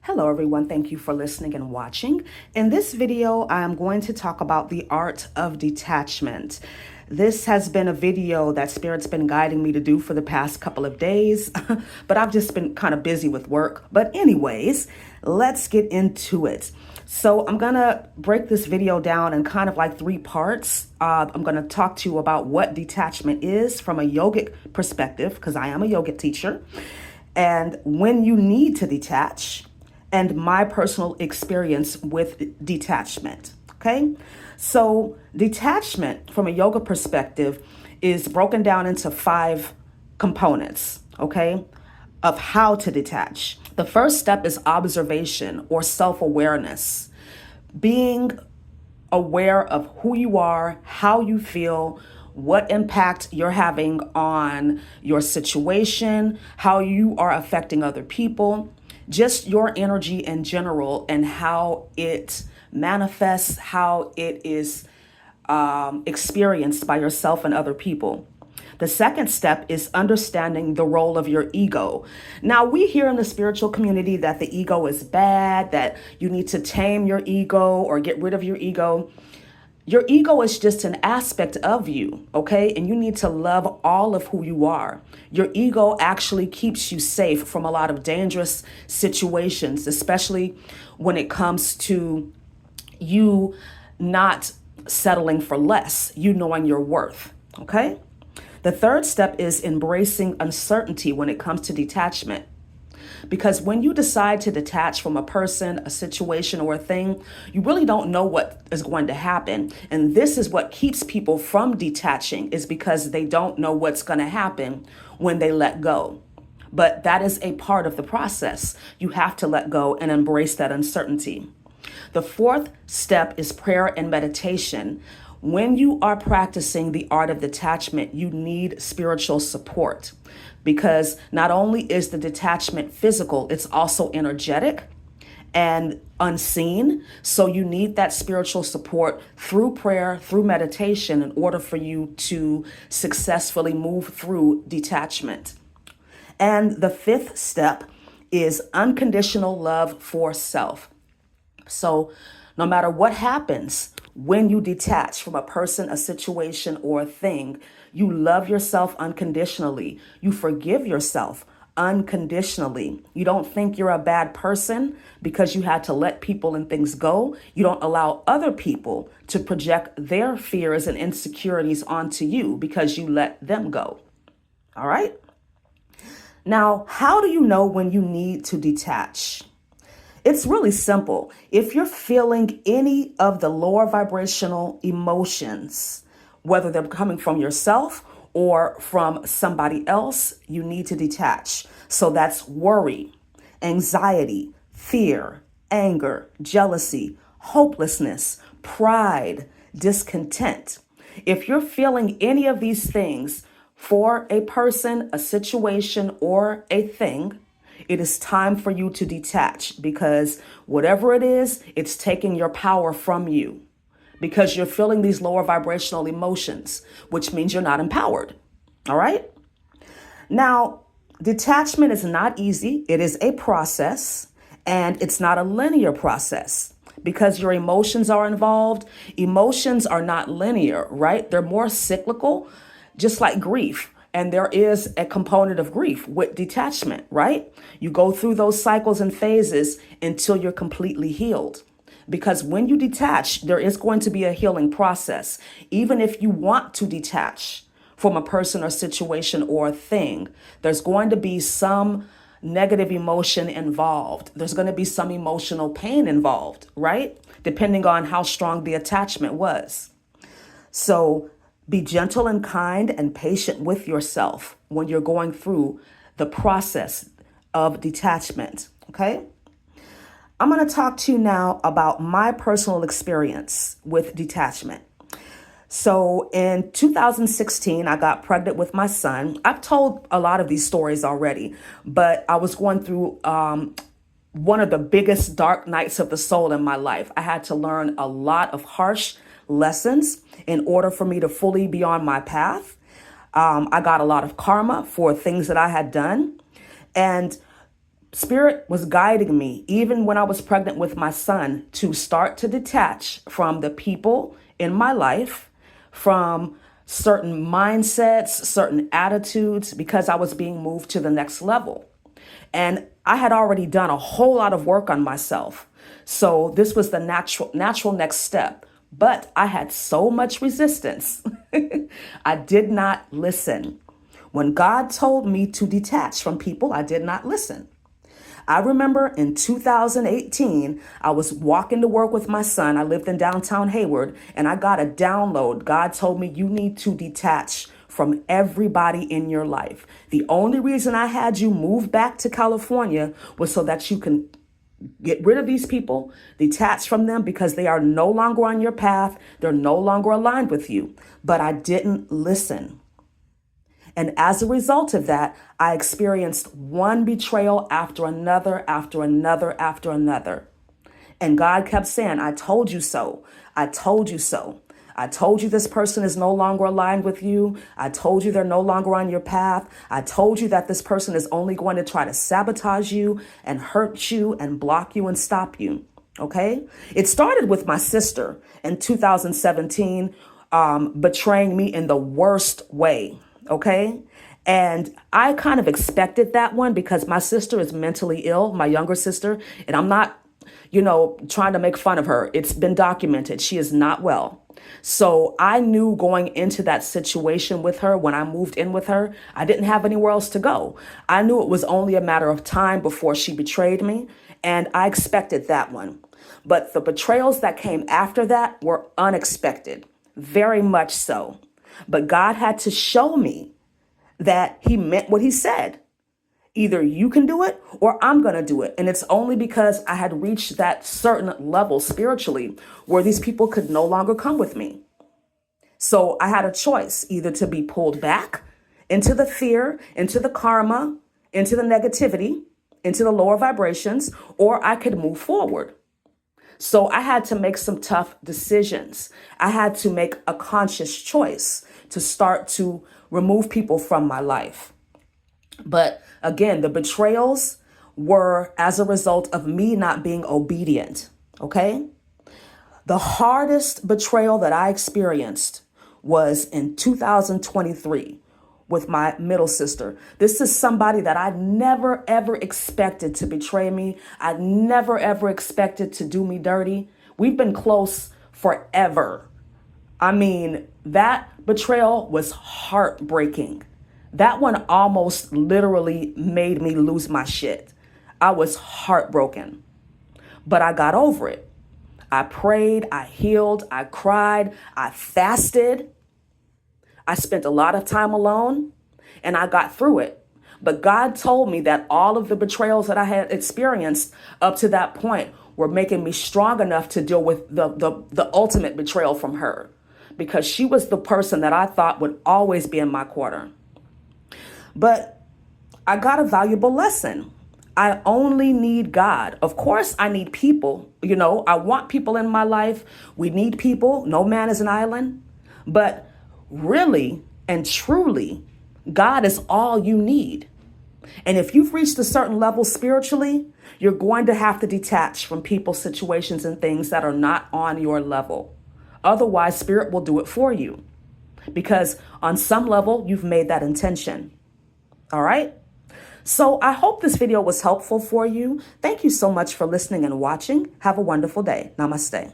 Hello everyone, thank you for listening and watching. In this video, I am going to talk about the art of detachment. This has been a video that Spirit's been guiding me to do for the past couple of days, but I've just been kind of busy with work. But anyways, let's get into it. So I'm gonna break this video down in kind of like three parts. I'm gonna talk to you about what detachment is from a yogic perspective, because I am a yoga teacher, and when you need to detach, and my personal experience with detachment. Okay. So detachment from a yoga perspective is broken down into 5 components. Okay. Of how to detach. The first step is observation or self-awareness. Being aware of who you are, how you feel, what impact you're having on your situation, how you are affecting other people, just your energy in general and how it manifests, how it is experienced by yourself and other people. The second step is understanding the role of your ego. Now, we hear in the spiritual community that the ego is bad, that you need to tame your ego or get rid of your ego. Your ego is just an aspect of you, okay? And you need to love all of who you are. Your ego actually keeps you safe from a lot of dangerous situations, especially when it comes to you not settling for less, you knowing your worth, okay? The third step is embracing uncertainty when it comes to detachment. Because when you decide to detach from a person, a situation, or a thing, you really don't know what is going to happen. And this is what keeps people from detaching, is because they don't know what's going to happen when they let go. But that is a part of the process. You have to let go and embrace that uncertainty. The fourth step is prayer and meditation. When you are practicing the art of detachment, you need spiritual support, because not only is the detachment physical, it's also energetic and unseen. So you need that spiritual support through prayer, through meditation, in order for you to successfully move through detachment. And the fifth step is unconditional love for self. So no matter what happens, when you detach from a person, a situation, or a thing, you love yourself unconditionally. You forgive yourself unconditionally. You don't think you're a bad person because you had to let people and things go. You don't allow other people to project their fears and insecurities onto you because you let them go. All right? Now, how do you know when you need to detach? It's really simple. If you're feeling any of the lower vibrational emotions, whether they're coming from yourself or from somebody else, you need to detach. So that's worry, anxiety, fear, anger, jealousy, hopelessness, pride, discontent. If you're feeling any of these things for a person, a situation, or a thing, it is time for you to detach, because whatever it is, it's taking your power from you, because you're feeling these lower vibrational emotions, which means you're not empowered. All right. Now, detachment is not easy. It is a process, and it's not a linear process because your emotions are involved. Emotions are not linear, right? They're more cyclical, just like grief. And there is a component of grief with detachment, right? You go through those cycles and phases until you're completely healed. Because when you detach, there is going to be a healing process. Even if you want to detach from a person or situation or a thing, there's going to be some negative emotion involved. There's going to be some emotional pain involved, right? Depending on how strong the attachment was. So be gentle and kind and patient with yourself when you're going through the process of detachment, okay? I'm going to talk to you now about my personal experience with detachment. So in 2016, I got pregnant with my son. I've told a lot of these stories already, but I was going through one of the biggest dark nights of the soul in my life. I had to learn a lot of harsh lessons in order for me to fully be on my path. I got a lot of karma for things that I had done. And Spirit was guiding me, even when I was pregnant with my son, to start to detach from the people in my life, from certain mindsets, certain attitudes, because I was being moved to the next level. And I had already done a whole lot of work on myself. So this was the natural next step. But I had so much resistance. I did not listen. When God told me to detach from people, I did not listen. I remember in 2018, I was walking to work with my son. I lived in downtown Hayward, and I got a download. God told me, you need to detach from everybody in your life. The only reason I had you move back to California was so that you can get rid of these people, detach from them, because they are no longer on your path. They're no longer aligned with you. But I didn't listen. And as a result of that, I experienced one betrayal after another, after another, after another. And God kept saying, I told you so. I told you so. I told you this person is no longer aligned with you. I told you they're no longer on your path. I told you that this person is only going to try to sabotage you and hurt you and block you and stop you. Okay? It started with my sister in 2017, betraying me in the worst way. Okay? And I kind of expected that one because my sister is mentally ill, my younger sister, and I'm not, trying to make fun of her. It's been documented. She is not well. So I knew going into that situation with her, when I moved in with her, I didn't have anywhere else to go. I knew it was only a matter of time before she betrayed me, and I expected that one. But the betrayals that came after that were unexpected, very much so. But God had to show me that he meant what he said. Either you can do it or I'm going to do it. And it's only because I had reached that certain level spiritually where these people could no longer come with me. So I had a choice, either to be pulled back into the fear, into the karma, into the negativity, into the lower vibrations, or I could move forward. So I had to make some tough decisions. I had to make a conscious choice to start to remove people from my life. But again, the betrayals were as a result of me not being obedient. Okay? The hardest betrayal that I experienced was in 2023 with my middle sister. This is somebody that I never, ever expected to betray me. I never, ever expected to do me dirty. We've been close forever. I mean, that betrayal was heartbreaking. That one almost literally made me lose my shit. I was heartbroken, but I got over it. I prayed, I healed, I cried, I fasted. I spent a lot of time alone, and I got through it. But God told me that all of the betrayals that I had experienced up to that point were making me strong enough to deal with the ultimate betrayal from her, because she was the person that I thought would always be in my corner. But I got a valuable lesson. I only need God. Of course, I need people. I want people in my life. We need people. No man is an island. But really and truly, God is all you need. And if you've reached a certain level spiritually, you're going to have to detach from people, situations, and things that are not on your level. Otherwise, Spirit will do it for you, because on some level, you've made that intention. All right. So I hope this video was helpful for you. Thank you so much for listening and watching. Have a wonderful day. Namaste.